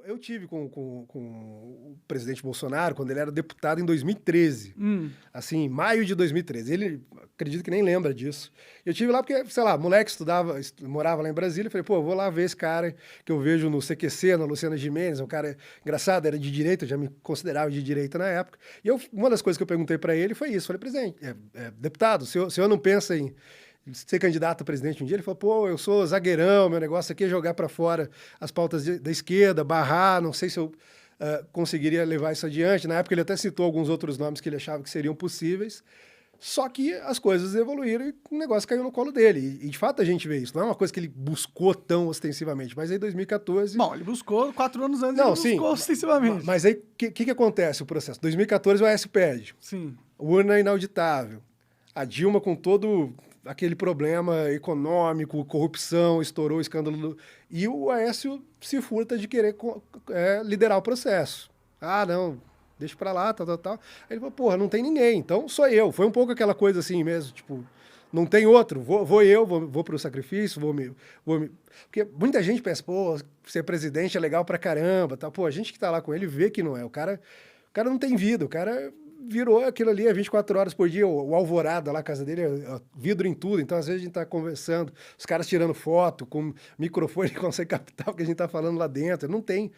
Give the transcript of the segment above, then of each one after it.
Eu tive com o presidente Bolsonaro quando ele era deputado em 2013. Assim, em maio de 2013. Ele, acredito que nem lembra disso. Eu tive lá porque, sei lá, moleque morava lá em Brasília. Falei, pô, vou lá ver esse cara que eu vejo no CQC, na Luciana Gimenez. Um cara engraçado, era de direita, eu já me considerava de direita na época. E uma das coisas que eu perguntei para ele foi isso. Falei, presidente, deputado, o senhor não pensa em ser candidato a presidente um dia? Ele falou, pô, eu sou zagueirão, meu negócio aqui é jogar para fora as pautas da esquerda, barrar, não sei se eu conseguiria levar isso adiante. Na época ele até citou alguns outros nomes que ele achava que seriam possíveis, só que as coisas evoluíram e o negócio caiu no colo dele. E de fato a gente vê isso, não é uma coisa que ele buscou tão ostensivamente, mas aí em 2014... Bom, ele buscou 4 anos antes, não, ele sim, buscou ostensivamente. Mas aí o que acontece o processo? 2014 o Aécio perde, Sim. urna inauditável, a Dilma com todo... aquele problema econômico, corrupção, estourou o escândalo. E o Aécio se furta de querer liderar o processo. Ah, não, deixa pra lá, tal. Aí ele falou, porra, não tem ninguém, então sou eu. Foi um pouco aquela coisa assim mesmo, tipo, não tem outro, vou pro sacrifício, vou me... Porque muita gente pensa, pô, ser presidente é legal pra caramba, tal. Pô, a gente que tá lá com ele vê que não é. O cara não tem vida, o cara... virou aquilo ali 24 horas por dia, o Alvorada lá, a casa dele, vidro em tudo, então às vezes a gente tá conversando, os caras tirando foto, com microfone que consegue captar o que a gente tá falando lá dentro, não tem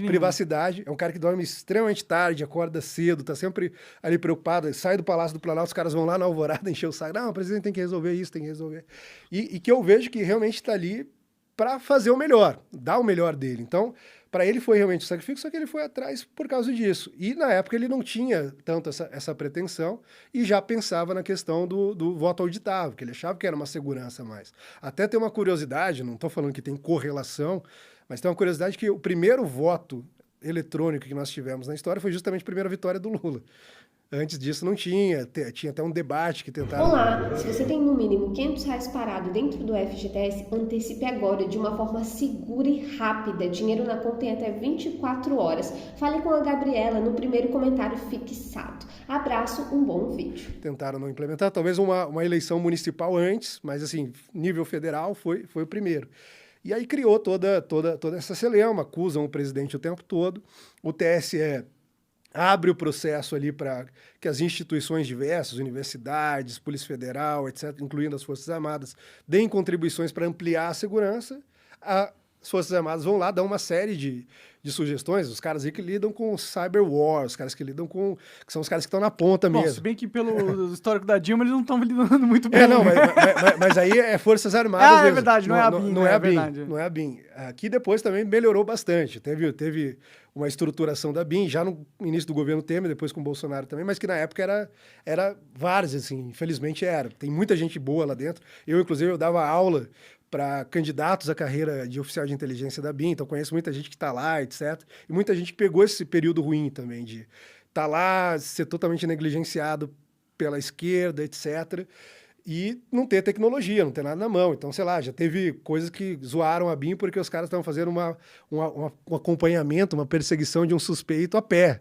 privacidade, é um cara que dorme extremamente tarde, acorda cedo, tá sempre ali preocupado, sai do Palácio do Planalto, os caras vão lá na Alvorada encher o saco, não, o presidente tem que resolver isso, tem que resolver, e que eu vejo que realmente tá ali para fazer o melhor, dar o melhor dele, então... Para ele foi realmente um sacrifício, só que ele foi atrás por causa disso. E na época ele não tinha tanto essa pretensão e já pensava na questão do voto auditável, que ele achava que era uma segurança a mais. Até tem uma curiosidade, não estou falando que tem correlação, mas tem uma curiosidade que o primeiro voto eletrônico que nós tivemos na história foi justamente a primeira vitória do Lula. Antes disso não tinha, tinha até um debate que tentaram... Olá, se você tem no mínimo R$500 parado dentro do FGTS, antecipe agora de uma forma segura e rápida, dinheiro na conta em até 24 horas. Fale com a Gabriela no primeiro comentário fixado. Abraço, um bom vídeo. Tentaram não implementar, talvez uma eleição municipal antes, mas assim, nível federal foi o primeiro. E aí criou toda essa celeuma, acusam o presidente o tempo todo, o TSE... abre o processo ali para que as instituições diversas, universidades, Polícia Federal, etc., incluindo as Forças Armadas, deem contribuições para ampliar a segurança. As Forças Armadas vão lá, dão uma série de sugestões, os caras aí que lidam com cyber war, os caras que lidam com... que são os caras que estão na ponta mesmo. Se bem que pelo histórico da Dilma, eles não estão lidando muito bem. Não, mas aí é Forças Armadas mesmo. É verdade, não é a BIM. Não é a BIM. Aqui depois também melhorou bastante. Teve uma estruturação da BIM, já no início do governo Temer, depois com o Bolsonaro também, mas que na época era várzea, assim, infelizmente era. Tem muita gente boa lá dentro. Inclusive, eu dava aula para candidatos à carreira de oficial de inteligência da BIM, então conheço muita gente que está lá, etc. E muita gente que pegou esse período ruim também, de estar lá, ser totalmente negligenciado pela esquerda, etc., e não ter tecnologia, não ter nada na mão. Então, sei lá, já teve coisas que zoaram a BIM porque os caras estavam fazendo um acompanhamento, uma perseguição de um suspeito a pé,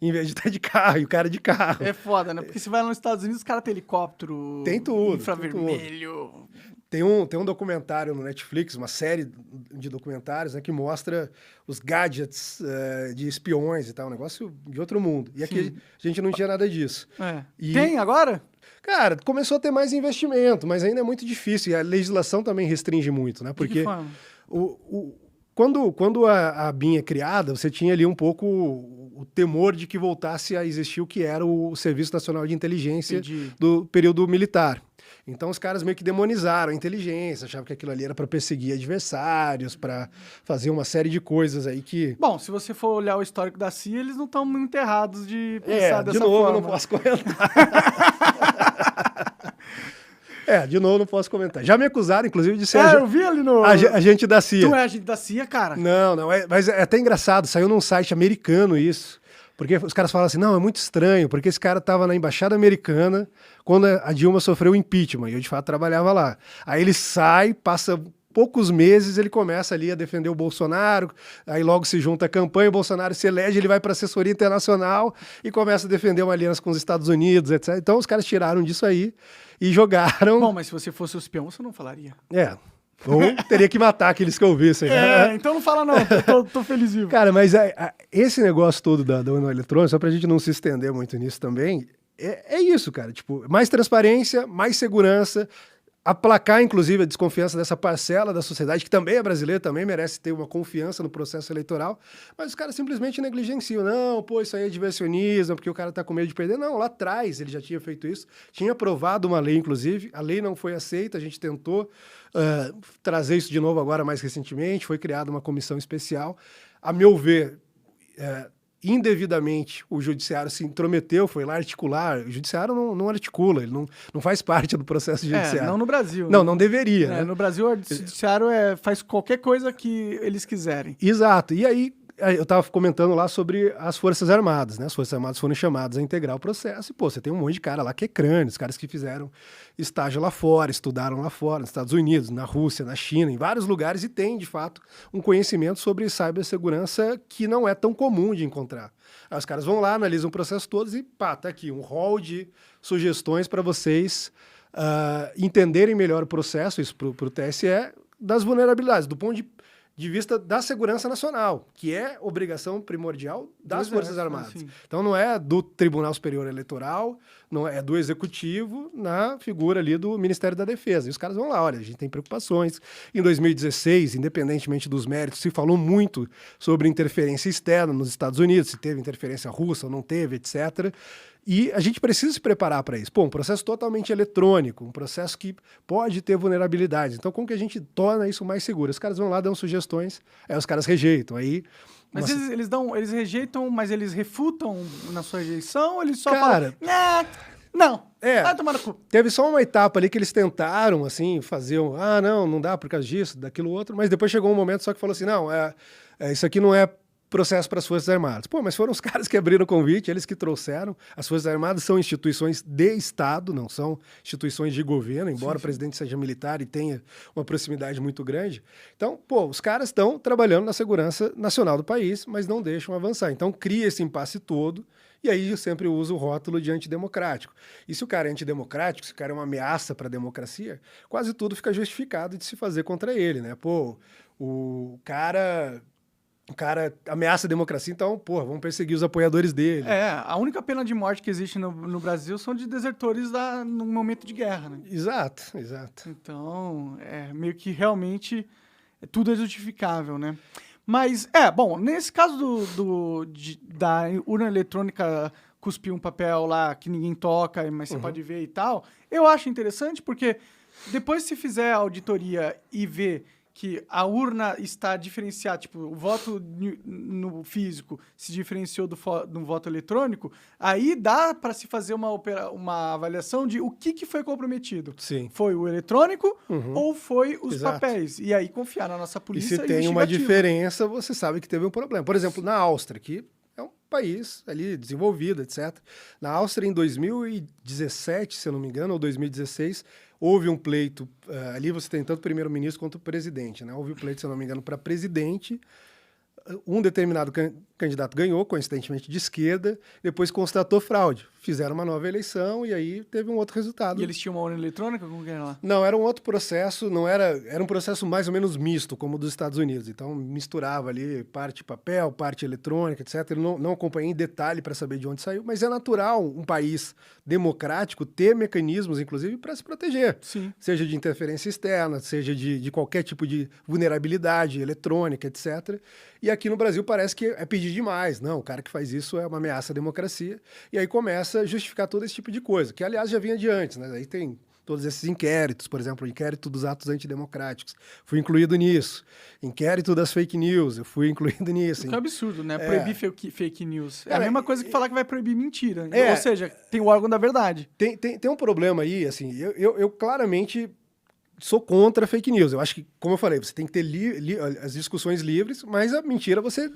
em vez de estar de carro, e o cara de carro. É foda, né? Porque você vai lá nos Estados Unidos, os caras têm helicóptero... Tem tudo. Infravermelho... Tem um documentário no Netflix, uma série de documentários, né, que mostra os gadgets de espiões e tal, um negócio de outro mundo. E aqui a gente não tinha nada disso. Tem agora? Cara, começou a ter mais investimento, mas ainda é muito difícil. E a legislação também restringe muito, né? Porque quando a BIM é criada, você tinha ali um pouco o temor de que voltasse a existir o que era o Serviço Nacional de Inteligência do período militar. Então os caras meio que demonizaram a inteligência, achavam que aquilo ali era para perseguir adversários, para fazer uma série de coisas aí que... Bom, se você for olhar o histórico da CIA, eles não estão muito errados de pensar dessa forma. De novo, eu não posso comentar. De novo, não posso comentar. Já me acusaram, inclusive, de ser eu vi ali no... agente da CIA. Tu é agente da CIA, cara? Não, mas é até engraçado, saiu num site americano isso. Porque os caras falam assim, não, é muito estranho, porque esse cara estava na embaixada americana quando a Dilma sofreu o impeachment, e eu de fato trabalhava lá. Aí ele sai, passa poucos meses, ele começa ali a defender o Bolsonaro, aí logo se junta a campanha, o Bolsonaro se elege, ele vai para a assessoria internacional e começa a defender uma aliança com os Estados Unidos, etc. Então os caras tiraram disso aí e jogaram... Bom, mas se você fosse o espião, você não falaria. Ou teria que matar aqueles que eu visse. Então não fala não, tô feliz vivo. Cara, mas esse negócio todo da urna eletrônica, só pra gente não se estender muito nisso também, é isso, cara. Tipo, mais transparência, mais segurança, aplacar, inclusive, a desconfiança dessa parcela da sociedade, que também é brasileira, também merece ter uma confiança no processo eleitoral, mas os caras simplesmente negligenciam. Não, pô, isso aí é diversionismo, porque o cara tá com medo de perder. Não, lá atrás ele já tinha feito isso, tinha aprovado uma lei, inclusive, a lei não foi aceita, a gente tentou trazer isso de novo agora mais recentemente, foi criada uma comissão especial. A meu ver, indevidamente o judiciário se intrometeu, foi lá articular. O judiciário não articula, ele não faz parte do processo judiciário. Não no Brasil. Não deveria. Né? No Brasil, o judiciário faz qualquer coisa que eles quiserem. Exato. E aí, eu estava comentando lá sobre as Forças Armadas, né? As Forças Armadas foram chamadas a integrar o processo. E, pô, você tem um monte de cara lá que é crânio, os caras que fizeram estágio lá fora, estudaram lá fora, nos Estados Unidos, na Rússia, na China, em vários lugares, e tem, de fato, um conhecimento sobre cibersegurança que não é tão comum de encontrar. Aí os caras vão lá, analisam o processo todos e, pá, tá aqui um rol de sugestões para vocês entenderem melhor o processo, isso para o TSE, das vulnerabilidades, do ponto de vista da segurança nacional, que é obrigação primordial das Forças Armadas. Assim. Então não é do Tribunal Superior Eleitoral, não é do Executivo, na figura ali do Ministério da Defesa. E os caras vão lá, olha, a gente tem preocupações. Em 2016, independentemente dos méritos, se falou muito sobre interferência externa nos Estados Unidos, se teve interferência russa ou não teve, etc., e a gente precisa se preparar para isso. Pô, um processo totalmente eletrônico, um processo que pode ter vulnerabilidades. Então, como que a gente torna isso mais seguro? Os caras vão lá, dão sugestões, aí os caras rejeitam. Aí, mas eles rejeitam, mas eles refutam na sua rejeição, ou eles só falam... Não, vai tomar no cu. Teve só uma etapa ali que eles tentaram, assim, fazer não dá por causa disso, daquilo outro, mas depois chegou um momento só que falou assim, não, isso aqui não é processo para as Forças Armadas. Pô, mas foram os caras que abriram o convite, eles que trouxeram. As Forças Armadas são instituições de Estado, não são instituições de governo, embora o presidente seja militar e tenha uma proximidade muito grande. Então, pô, os caras estão trabalhando na segurança nacional do país, mas não deixam avançar. Então, cria esse impasse todo, e aí eu sempre uso o rótulo de antidemocrático. E se o cara é antidemocrático, se o cara é uma ameaça para a democracia, quase tudo fica justificado de se fazer contra ele, né? Pô, o cara ameaça a democracia, então, vamos perseguir os apoiadores dele. A única pena de morte que existe no Brasil são de desertores no momento de guerra, né? Exato. Então, meio que realmente tudo é justificável, né? Mas, bom, nesse caso da urna eletrônica cuspir um papel lá que ninguém toca, mas você pode ver e tal, eu acho interessante porque depois se fizer a auditoria e ver que a urna está diferenciada, tipo, o voto no físico se diferenciou do voto eletrônico, aí dá para se fazer uma avaliação de o que foi comprometido. Sim. Foi o eletrônico ou foi os papéis? E aí confiar na nossa polícia. E se tem uma diferença, você sabe que teve um problema. Por exemplo, na Áustria, que é um país ali desenvolvido, etc. Na Áustria, em 2017, se eu não me engano, ou 2016, houve um pleito, ali você tem tanto o primeiro-ministro quanto o presidente, né? Houve um pleito, se eu não me engano, para presidente. Um determinado candidato ganhou, coincidentemente de esquerda, depois constatou fraude. Fizeram uma nova eleição e aí teve um outro resultado. E eles tinham uma urna eletrônica? Como que era lá? Não, era um outro processo, era um processo mais ou menos misto, como o dos Estados Unidos. Então, misturava ali parte papel, parte eletrônica, etc. Eu não acompanhei em detalhe para saber de onde saiu, mas é natural um país democrático ter mecanismos, inclusive, para se proteger. Sim. Seja de interferência externa, seja de qualquer tipo de vulnerabilidade eletrônica, etc. E aqui no Brasil parece que é pedir demais. Não, o cara que faz isso é uma ameaça à democracia. E aí começa a justificar todo esse tipo de coisa, que, aliás, já vinha de antes, né? Aí tem todos esses inquéritos, por exemplo, o inquérito dos atos antidemocráticos. Fui incluído nisso. Inquérito das fake news, eu fui incluído nisso. Isso é um absurdo, né? Proibir fake news. É a mesma coisa que falar que vai proibir mentira. Ou seja, tem o órgão da verdade. Tem um problema aí, assim, eu claramente sou contra fake news. Eu acho que, como eu falei, você tem que ter as discussões livres, mas a mentira você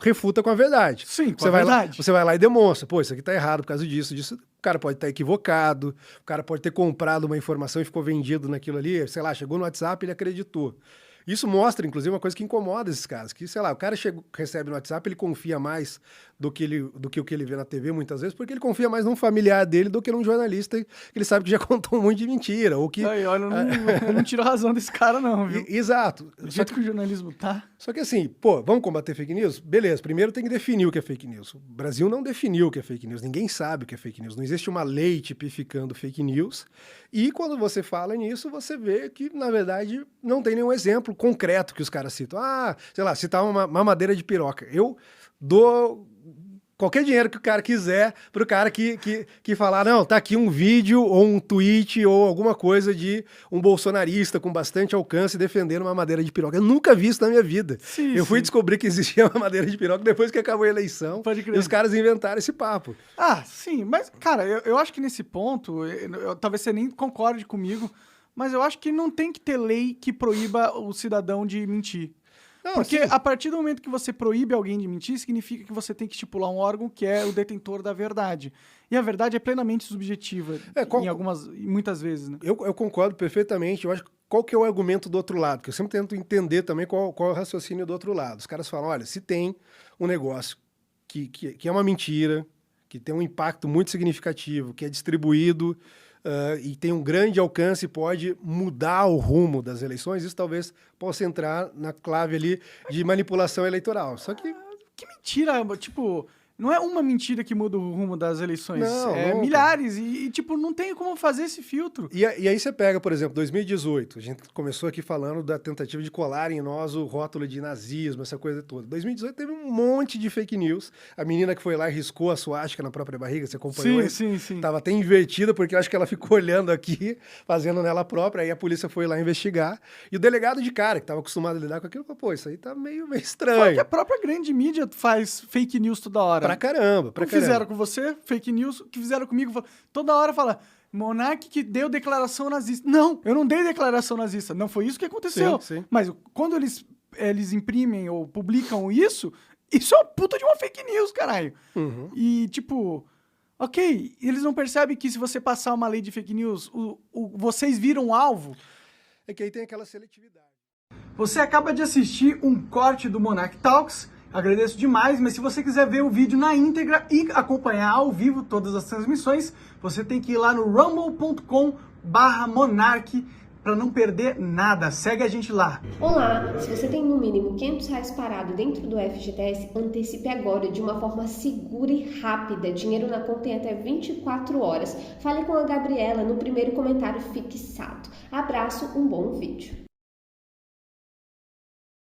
refuta com a verdade. Sim, com a verdade. Você vai lá e demonstra. Pô, isso aqui tá errado por causa disso. O cara pode estar equivocado, o cara pode ter comprado uma informação e ficou vendido naquilo ali, sei lá, chegou no WhatsApp e ele acreditou. Isso mostra, inclusive, uma coisa que incomoda esses caras. Que, sei lá, o cara recebe no WhatsApp, ele confia mais do que o que ele vê na TV, muitas vezes, porque ele confia mais num familiar dele do que num jornalista que ele sabe que já contou um monte de mentira. Ou que... Aí, olha, eu não tiro a razão desse cara, não, viu? Exato. Do jeito que o jornalismo tá. Só que assim, pô, vamos combater fake news? Beleza, primeiro tem que definir o que é fake news. O Brasil não definiu o que é fake news, ninguém sabe o que é fake news. Não existe uma lei tipificando fake news. E quando você fala nisso, você vê que, na verdade, não tem nenhum exemplo concreto que os caras citam. Ah, sei lá, citar uma mamadeira de piroca. Eu dou qualquer dinheiro que o cara quiser pro cara que falar, não, tá aqui um vídeo ou um tweet ou alguma coisa de um bolsonarista com bastante alcance defendendo uma madeira de piroca. Eu nunca vi isso na minha vida. Sim, eu fui descobrir que existia uma madeira de piroca depois que acabou a eleição. Pode crer. E os caras inventaram esse papo. Ah, sim, mas, cara, eu acho que nesse ponto, talvez você nem concorde comigo, mas eu acho que não tem que ter lei que proíba o cidadão de mentir. Não, Porque assim, a partir do momento que você proíbe alguém de mentir, significa que você tem que estipular um órgão que é o detentor da verdade. E a verdade é plenamente subjetiva, muitas vezes, né? eu concordo perfeitamente. Eu acho que qual que é o argumento do outro lado? Porque eu sempre tento entender também qual é o raciocínio do outro lado. Os caras falam, olha, se tem um negócio que é uma mentira, que tem um impacto muito significativo, que é distribuído e tem um grande alcance e pode mudar o rumo das eleições, isso talvez possa entrar na clave ali de manipulação eleitoral. Só que... Que mentira, tipo... Não é uma mentira que muda o rumo das eleições. Não, é nunca. Milhares. Tipo, não tem como fazer esse filtro. E aí você pega, por exemplo, 2018. A gente começou aqui falando da tentativa de colar em nós o rótulo de nazismo, essa coisa toda. 2018 teve um monte de fake news. A menina que foi lá e riscou a suástica na própria barriga, você acompanhou isso? Sim. Tava até invertida, porque eu acho que ela ficou olhando aqui, fazendo nela própria. Aí a polícia foi lá investigar. E o delegado de cara, que estava acostumado a lidar com aquilo, falou, pô, isso aí tá meio estranho. Foi que a própria grande mídia faz fake news toda hora. Pra caramba, O que fizeram com você, fake news, o que fizeram comigo, toda hora fala, Monark que deu declaração nazista. Não, eu não dei declaração nazista, não foi isso que aconteceu. Sim. Mas quando eles imprimem ou publicam isso é uma puta de uma fake news, caralho. Uhum. E tipo, ok, eles não percebem que se você passar uma lei de fake news, vocês viram o alvo? É que aí tem aquela seletividade. Você acaba de assistir um corte do Monark Talks. Agradeço demais, mas se você quiser ver o vídeo na íntegra e acompanhar ao vivo todas as transmissões, você tem que ir lá no rumble.com/monark para não perder nada. Segue a gente lá. Olá, se você tem no mínimo R$500 parado dentro do FGTS, antecipe agora de uma forma segura e rápida. Dinheiro na conta em até 24 horas. Fale com a Gabriela no primeiro comentário fixado. Abraço, um bom vídeo.